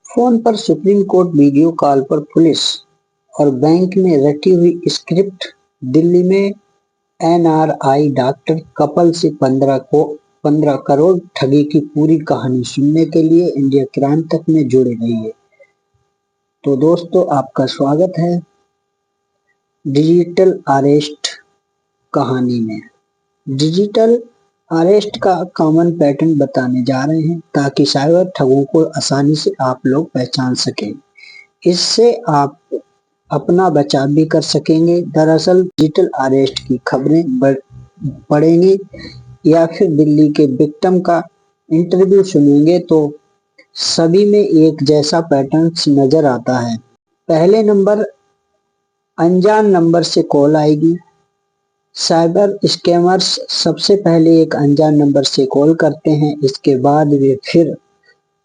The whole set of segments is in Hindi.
फोन पर सुप्रीम कोर्ट, वीडियो कॉल पर पुलिस और बैंक में रटी हुई स्क्रिप्ट। दिल्ली में एनआरआई डॉक्टर कपल से 15 करोड़ ठगी की पूरी कहानी सुनने के लिए इंडिया क्राइम तक में जुड़े रहिए। तो दोस्तों, आपका स्वागत है डिजिटल अरेस्ट कहानी में। डिजिटल अरेस्ट का कॉमन पैटर्न बताने जा रहे हैं ताकि साइबर ठगों को आसानी से आप लोग पहचान सकें। इससे आप अपना बचाव भी कर सकेंगे। दरअसल डिजिटल अरेस्ट की खबरें पढ़ेंगे या फिर दिल्ली के विक्टिम का इंटरव्यू सुनेंगे तो सभी में एक जैसा पैटर्न नजर आता है। पहले नंबर, अनजान नंबर से कॉल आएगी। साइबर स्कैमर्स सबसे पहले एक अनजान नंबर से कॉल करते हैं। इसके बाद वे फिर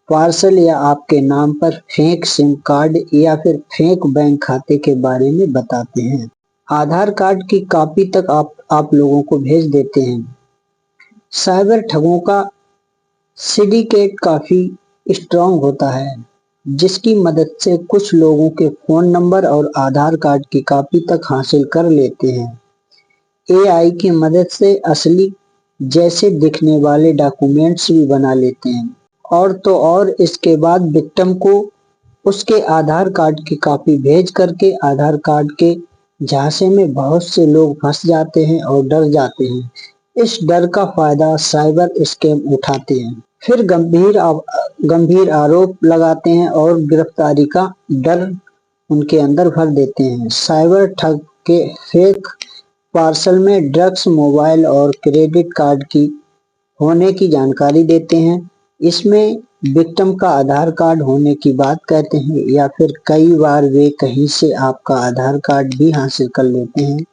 पार्सल या आपके नाम पर फेक सिम कार्ड या फिर फेक बैंक खाते के बारे में बताते हैं। आधार कार्ड की कॉपी तक आप लोगों को भेज देते हैं। साइबर ठगों का सिंडिकेट काफी स्ट्रांग होता है, जिसकी मदद से कुछ लोगों के फोन नंबर और आधार कार्ड की कॉपी तक हासिल कर लेते हैं। एआई की मदद से असली जैसे दिखने वाले डॉक्यूमेंट्स भी बना लेते हैं। और तो और इसके बाद विक्टिम को उसके आधार कार्ड की कॉपी भेज करके आधार कार्ड के झांसे में बहुत से लोग फंस जाते हैं और डर जाते हैं। इस डर का फायदा साइबर स्कैम उठाते हैं, फिर गंभीर आरोप लगाते हैं और गिरफ्तारी का डर उनके अंदर भर देते हैं। साइबर ठग के फेक पार्सल में ड्रग्स, मोबाइल और क्रेडिट कार्ड की होने की जानकारी देते हैं। इसमें विक्टिम का आधार कार्ड होने की बात कहते हैं या फिर कई बार वे कहीं से आपका आधार कार्ड भी हासिल कर लेते हैं।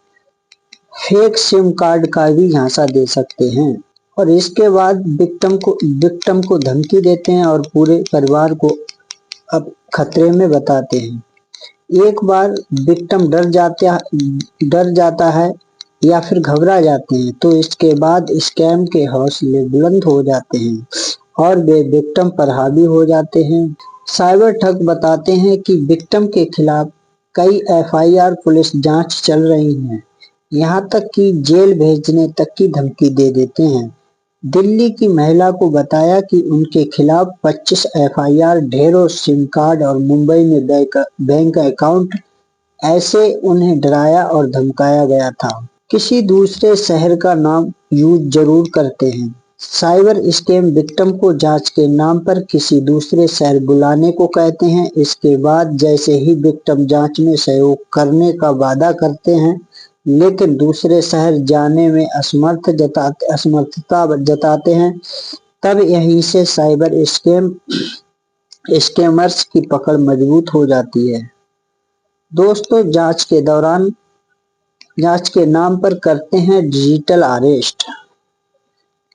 फेक सिम कार्ड का भी झांसा दे सकते हैं और इसके बाद विक्टिम को धमकी देते हैं और पूरे परिवार को अब खतरे में बताते हैं। एक बार विक्टिम डर जाता है या फिर घबरा जाते हैं तो इसके बाद स्कैम के हौसले बुलंद हो जाते हैं और वे विक्टिम पर हावी हो जाते हैं। साइबर ठग बताते हैं कि विक्टिम के खिलाफ कई एफआईआर पुलिस जांच चल रही है, यहाँ तक कि जेल भेजने तक की धमकी दे देते हैं। दिल्ली की महिला को बताया कि उनके खिलाफ 25 एफआईआर, ढेरों सिम कार्ड और मुंबई में बैंक अकाउंट, ऐसे उन्हें डराया और धमकाया गया था। किसी दूसरे शहर का नाम यूज जरूर करते हैं। साइबर स्कैम विक्टिम को जांच के नाम पर किसी दूसरे शहर बुलाने को कहते हैं। इसके बाद जैसे ही विक्टिम जांच में सहयोग करने का वादा करते हैं लेकिन दूसरे शहर जाने में असमर्थता जताते हैं, तब यहीं से साइबर स्कैमर्स की पकड़ मजबूत हो जाती है। दोस्तों, जांच के नाम पर करते हैं digital arrest.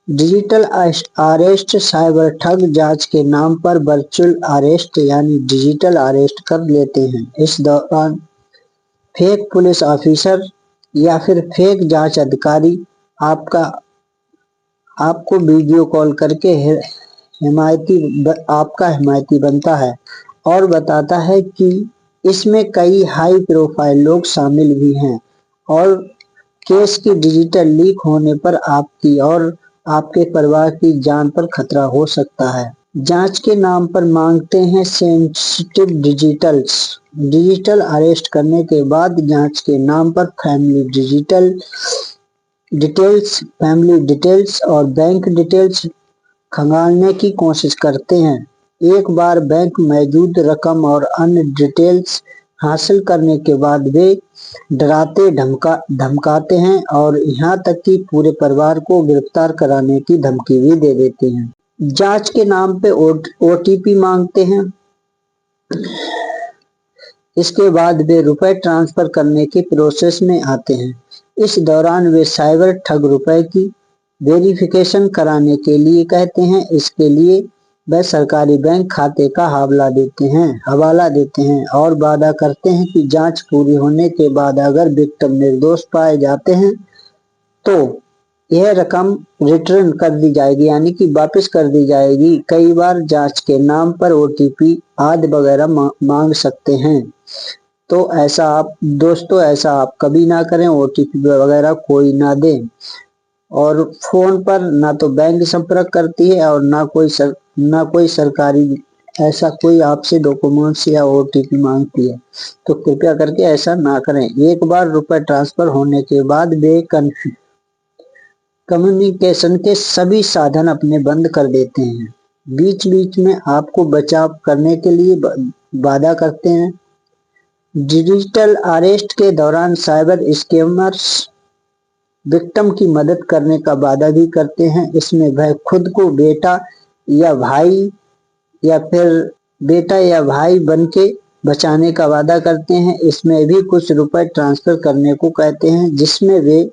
Digital arrest cyber ठग जांच के नाम पर वर्चुअल अरेस्ट यानी डिजिटल अरेस्ट कर लेते हैं। इस दौरान फेक पुलिस ऑफिसर या फिर फेक जांच अधिकारी आपको वीडियो कॉल करके आपका हिमायती बनता है और बताता है कि इसमें कई हाई प्रोफाइल लोग शामिल भी हैं और केस की डिजिटल लीक होने पर आपकी और आपके परिवार की जान पर खतरा हो सकता है। जांच के नाम पर मांगते हैं सेंसिटिव डिजिटल अरेस्ट करने के बाद जांच के नाम पर फैमिली डिटेल्स और बैंक डिटेल्स खंगालने की कोशिश करते हैं। एक बार बैंक मौजूद रकम और अन्य डिटेल्स हासिल करने के बाद वे डराते धमकाते हैं और यहाँ तक कि पूरे परिवार को गिरफ्तार कराने की धमकी भी दे देते हैं। जांच के नाम पे ओटीपी मांगते हैं। इसके बाद वे रुपए ट्रांसफर करने की प्रोसेस में आते हैं। इस दौरान वे साइबर ठग रुपए की वेरिफिकेशन कराने के लिए कहते हैं। इसके लिए वह सरकारी बैंक खाते का हवाला देते हैं और वादा करते हैं कि जांच पूरी होने के बाद अगर विक्टिम निर्दोष पाए जाते हैं तो यह रकम रिटर्न कर दी जाएगी, यानी कि वापस कर दी जाएगी। कई बार जांच के नाम पर ओटीपी आदि वगैरह मांग सकते हैं। तो ऐसा आप कभी ना करें, ओटीपी वगैरह कोई ना दें। और फोन पर ना तो बैंक संपर्क करती है और ना कोई सरकारी ऐसा कोई आपसे डॉक्यूमेंट्स या ओटीपी मांगती है। तो कृपया करके ऐसा ना करें। एक बार रुपए ट्रांसफर होने के बाद वे कम्युनिकेशन के सभी साधन अपने बंद कर देते हैं। बीच बीच में आपको बचाव करने के लिए वादा करते हैं। डिजिटल अरेस्ट के दौरान साइबर स्कैमर्स विक्टिम की मदद करने का वादा भी करते हैं। इसमें वह खुद को या भाई फिर बेटा या भाई बन के बचाने का वादा करते हैं। इसमें भी कुछ रुपए ट्रांसफर करने को कहते हैं, जिसमें वे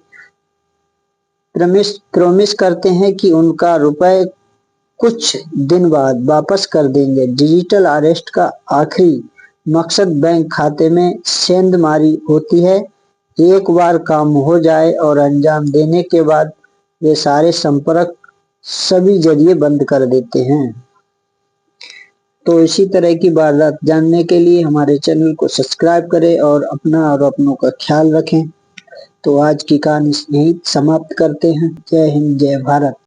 प्रॉमिस करते हैं कि उनका रुपए कुछ दिन बाद वापस कर देंगे। डिजिटल अरेस्ट का आखिरी मकसद बैंक खाते में सेंधमारी होती है। एक बार काम हो जाए और अंजाम देने के बाद ये सारे संपर्क सभी जरिए बंद कर देते हैं। तो इसी तरह की वारदात जानने के लिए हमारे चैनल को सब्सक्राइब करें और अपना और अपनों का ख्याल रखें। तो आज की कहानी यहीं समाप्त करते हैं। जय हिंद, जय भारत।